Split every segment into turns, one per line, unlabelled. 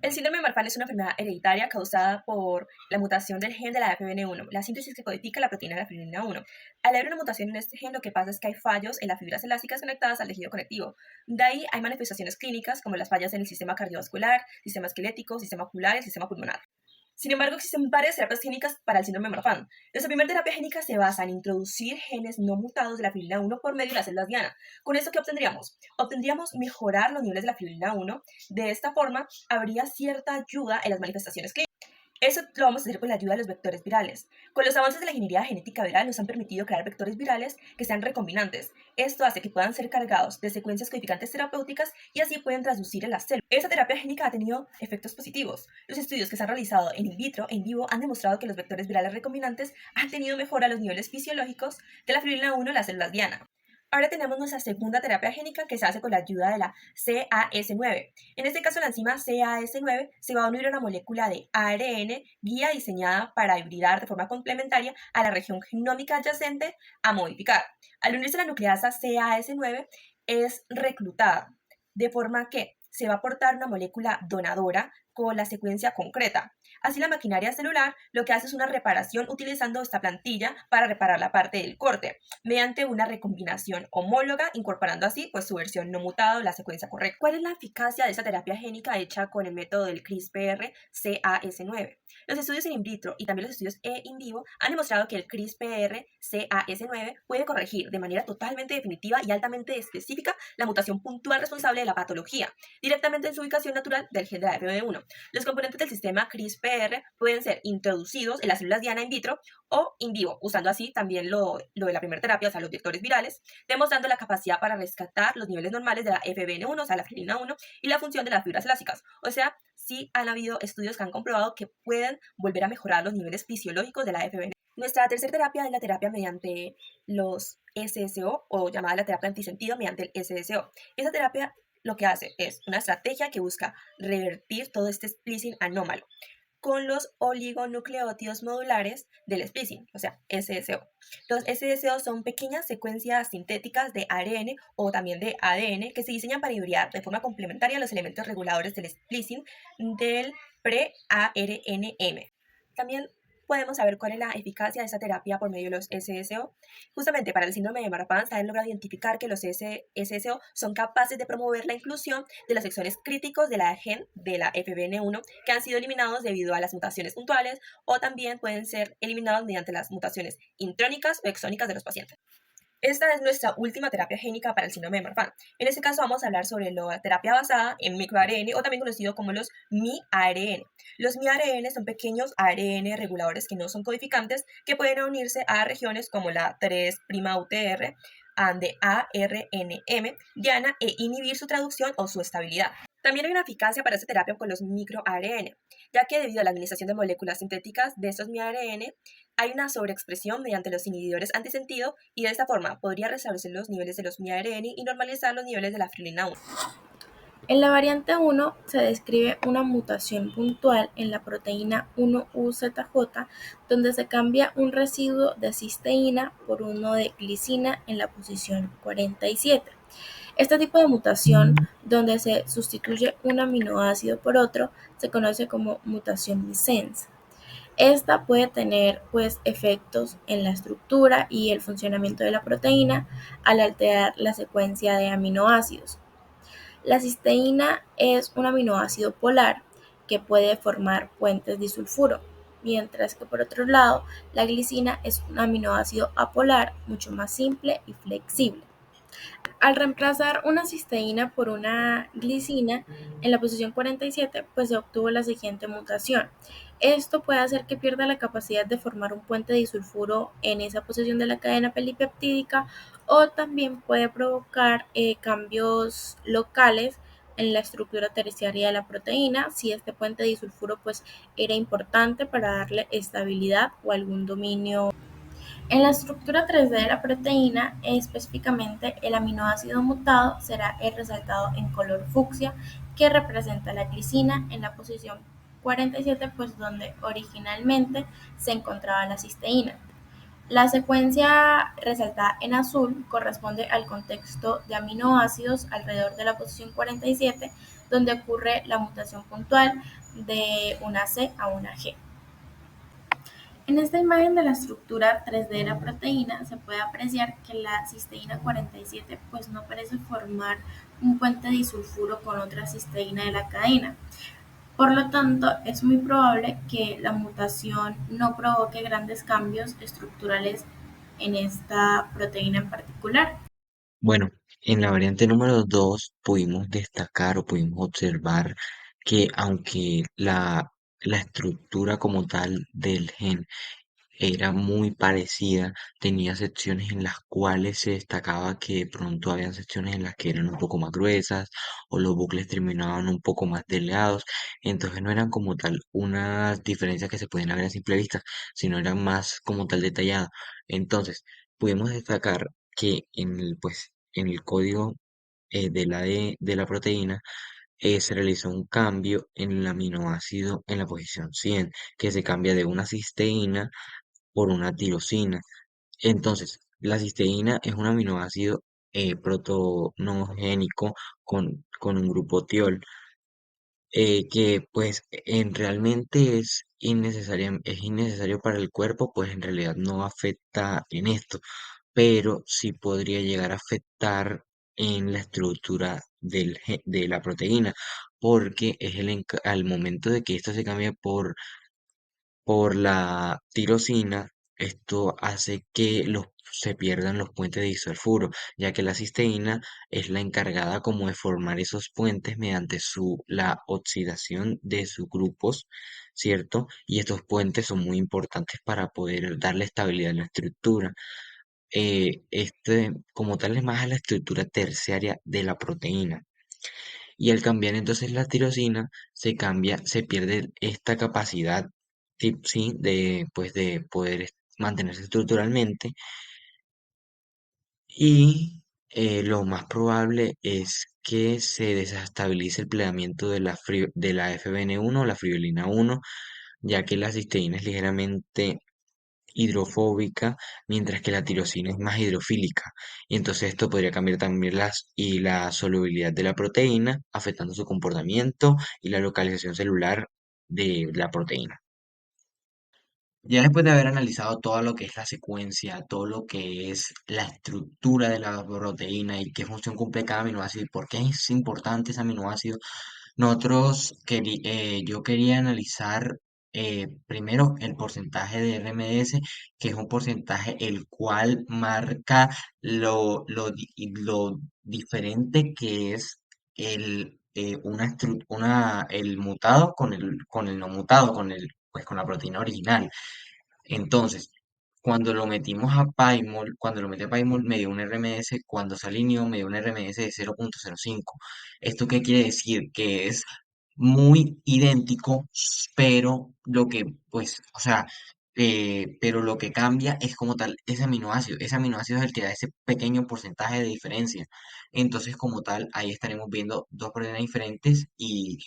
El síndrome de Marfan es una enfermedad hereditaria causada por la mutación del gen de la FBN1, la síntesis que codifica la proteína de la fibrina 1. Al haber una mutación en este gen, lo que pasa es que hay fallos en las fibras elásticas conectadas al tejido conectivo. De ahí hay manifestaciones clínicas como las fallas en el sistema cardiovascular, sistema esquelético, sistema ocular y el sistema pulmonar. Sin embargo, existen varias terapias génicas para el síndrome de Marfan. Nuestra primera terapia génica se basa en introducir genes no mutados de la fibrina 1 por medio de las células diana. ¿Con esto qué obtendríamos? Obtendríamos mejorar los niveles de la fibrina 1. De esta forma, habría cierta ayuda en las manifestaciones clínicas. Eso lo vamos a hacer con la ayuda de los vectores virales. Con los avances de la ingeniería genética viral nos han permitido crear vectores virales que sean recombinantes. Esto hace que puedan ser cargados de secuencias codificantes terapéuticas y así pueden transducir en las células. Esta terapia génica ha tenido efectos positivos. Los estudios que se han realizado en in vitro e in vivo han demostrado que los vectores virales recombinantes han tenido mejora a los niveles fisiológicos de la fibrina 1 en las células diana. Ahora tenemos nuestra segunda terapia génica que se hace con la ayuda de la CAS9. En este caso, la enzima CAS9 se va a unir a una molécula de ARN guía diseñada para hibridar de forma complementaria a la región genómica adyacente a modificar. Al unirse a la nucleasa CAS9 es reclutada, de forma que se va a aportar una molécula donadora con la secuencia concreta. Así la maquinaria celular lo que hace es una reparación utilizando esta plantilla para reparar la parte del corte, mediante una recombinación homóloga, incorporando así pues su versión no mutada o la secuencia correcta. ¿Cuál es la eficacia de esta terapia génica hecha con el método del CRISPR-Cas9? Los estudios en vitro y también los estudios in vivo han demostrado que el CRISPR-Cas9 puede corregir de manera totalmente definitiva y altamente específica la mutación puntual responsable de la patología, directamente en su ubicación natural del gen de la FBN1. Los componentes del sistema CRISPR pueden ser introducidos en las células diana in vitro o in vivo, usando así también lo de la primera terapia, o sea, los vectores virales, demostrando la capacidad para rescatar los niveles normales de la FBN1, o sea, la fibrina 1, y la función de las fibras elásticas. O sea, sí han habido estudios que han comprobado que pueden volver a mejorar los niveles fisiológicos de la FBN. Nuestra tercera terapia es la terapia mediante los SSO, o llamada la terapia antisentido mediante el SSO. Esta terapia lo que hace es una estrategia que busca revertir todo este splicing anómalo con los oligonucleótidos modulares del splicing, o sea, SSO. Los SSO son pequeñas secuencias sintéticas de ARN o también de ADN que se diseñan para hibridar de forma complementaria los elementos reguladores del splicing del pre-ARNM. También podemos saber cuál es la eficacia de esta terapia por medio de los SSO. Justamente para el síndrome de Marfan se han logrado identificar que los SSO son capaces de promover la inclusión de los exones críticos de la gen de la FBN1 que han sido eliminados debido a las mutaciones puntuales o también pueden ser eliminados mediante las mutaciones intrónicas o exónicas de los pacientes. Esta es nuestra última terapia génica para el síndrome de Marfan. En este caso vamos a hablar sobre la terapia basada en microARN o también conocido como los miARN. Los miARN son pequeños ARN reguladores que no son codificantes que pueden unirse a regiones como la 3'UTR de ARNM, diana e inhibir su traducción o su estabilidad. También hay una eficacia para esta terapia con los microARN, ya que debido a la administración de moléculas sintéticas de estos miARN, hay una sobreexpresión mediante los inhibidores antisentido y de esta forma podría restablecer los niveles de los miARN y normalizar los niveles de la fibrina 1.
En la variante 1 se describe una mutación puntual en la proteína 1UZJ, donde se cambia un residuo de cisteína por uno de glicina en la posición 47. Este tipo de mutación, donde se sustituye un aminoácido por otro, se conoce como mutación missense. Esta puede tener efectos en la estructura y el funcionamiento de la proteína al alterar la secuencia de aminoácidos. La cisteína es un aminoácido polar que puede formar puentes disulfuro, mientras que por otro lado la glicina es un aminoácido apolar mucho más simple y flexible. Al reemplazar una cisteína por una glicina en la posición 47, se obtuvo la siguiente mutación. Esto puede hacer que pierda la capacidad de formar un puente disulfuro en esa posición de la cadena polipeptídica o también puede provocar cambios locales en la estructura terciaria de la proteína si este puente disulfuro era importante para darle estabilidad o algún dominio. En la estructura 3D de la proteína, específicamente el aminoácido mutado será el resaltado en color fucsia, que representa la glicina en la posición 47, donde originalmente se encontraba la cisteína. La secuencia resaltada en azul corresponde al contexto de aminoácidos alrededor de la posición 47, donde ocurre la mutación puntual de una C a una G. En esta imagen de la estructura 3D de la proteína se puede apreciar que la cisteína 47 pues no parece formar un puente disulfuro con otra cisteína de la cadena. Por lo tanto, es muy probable que la mutación no provoque grandes cambios estructurales en esta proteína en particular.
Bueno, en la variante número 2 pudimos destacar o pudimos observar que aunque la estructura como tal del gen era muy parecida, tenía secciones en las cuales se destacaba que de pronto habían secciones en las que eran un poco más gruesas o los bucles terminaban un poco más delgados, entonces no eran como tal unas diferencias que se pueden ver a simple vista, sino eran más como tal detalladas. Entonces, pudimos destacar que en el código de la proteína se realizó un cambio en el aminoácido en la posición 100, que se cambia de una cisteína por una tirosina. Entonces, la cisteína es un aminoácido protonogénico con un grupo tiol, que pues realmente es innecesario para el cuerpo, pues en realidad no afecta en esto, pero sí podría llegar a afectar en la estructura de la proteína, porque es al momento de que esto se cambia por la tirosina, esto hace que se pierdan los puentes de disulfuro, ya que la cisteína es la encargada como de formar esos puentes mediante la oxidación de sus grupos, ¿cierto? Y estos puentes son muy importantes para poder darle estabilidad a la estructura. Como tal, es más a la estructura terciaria de la proteína. Y al cambiar entonces la tirosina, se pierde esta capacidad, sí, de poder mantenerse estructuralmente. Y lo más probable es que se desestabilice el plegamiento de la FBN1 o la fibrilina 1, ya que la cisteína es ligeramente hidrofóbica, mientras que la tirosina es más hidrofílica. Y entonces esto podría cambiar también la solubilidad de la proteína, afectando su comportamiento y la localización celular de la proteína. Ya después de haber analizado todo lo que es la secuencia, todo lo que es la estructura de la proteína y qué función cumple cada aminoácido y por qué es importante ese aminoácido, yo quería analizar primero el porcentaje de RMS, que es un porcentaje el cual marca lo diferente que es el mutado con el no mutado, con la proteína original. Entonces, cuando lo metí a Paimol me dio un RMS, cuando se alineó me dio un RMS de 0.05. ¿Esto qué quiere decir? Que es muy idéntico, pero pero lo que cambia es como tal ese aminoácido. Ese aminoácido es el que da ese pequeño porcentaje de diferencia. Entonces, como tal, ahí estaremos viendo dos proteínas diferentes y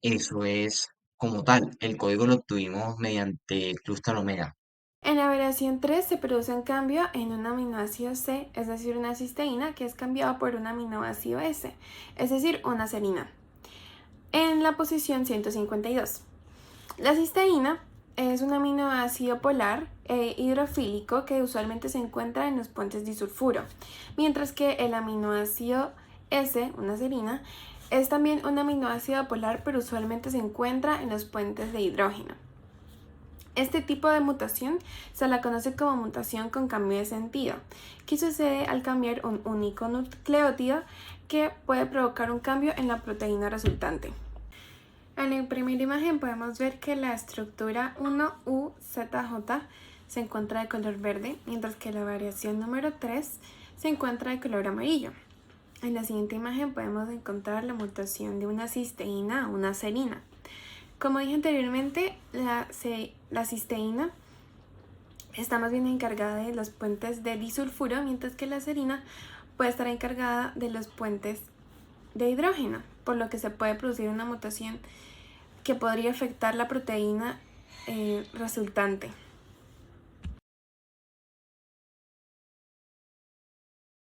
eso es como tal. El código lo obtuvimos mediante Clustal Omega.
En la variación 3 se produce un cambio en un aminoácido C, es decir, una cisteína, que es cambiado por un aminoácido S, es decir, una serina, en la posición 152. La cisteína es un aminoácido polar e hidrofílico que usualmente se encuentra en los puentes disulfuro, mientras que el aminoácido S, una serina, es también un aminoácido polar pero usualmente se encuentra en los puentes de hidrógeno. Este tipo de mutación se la conoce como mutación con cambio de sentido, que sucede al cambiar un único nucleótido que puede provocar un cambio en la proteína resultante. En la primera imagen podemos ver que la estructura 1UZJ se encuentra de color verde, mientras que la variación número 3 se encuentra de color amarillo. En la siguiente imagen podemos encontrar la mutación de una cisteína a una serina. Como dije anteriormente, la cisteína está más bien encargada de los puentes de disulfuro, mientras que la serina puede estar encargada de los puentes de hidrógeno, por lo que se puede producir una mutación que podría afectar la proteína resultante.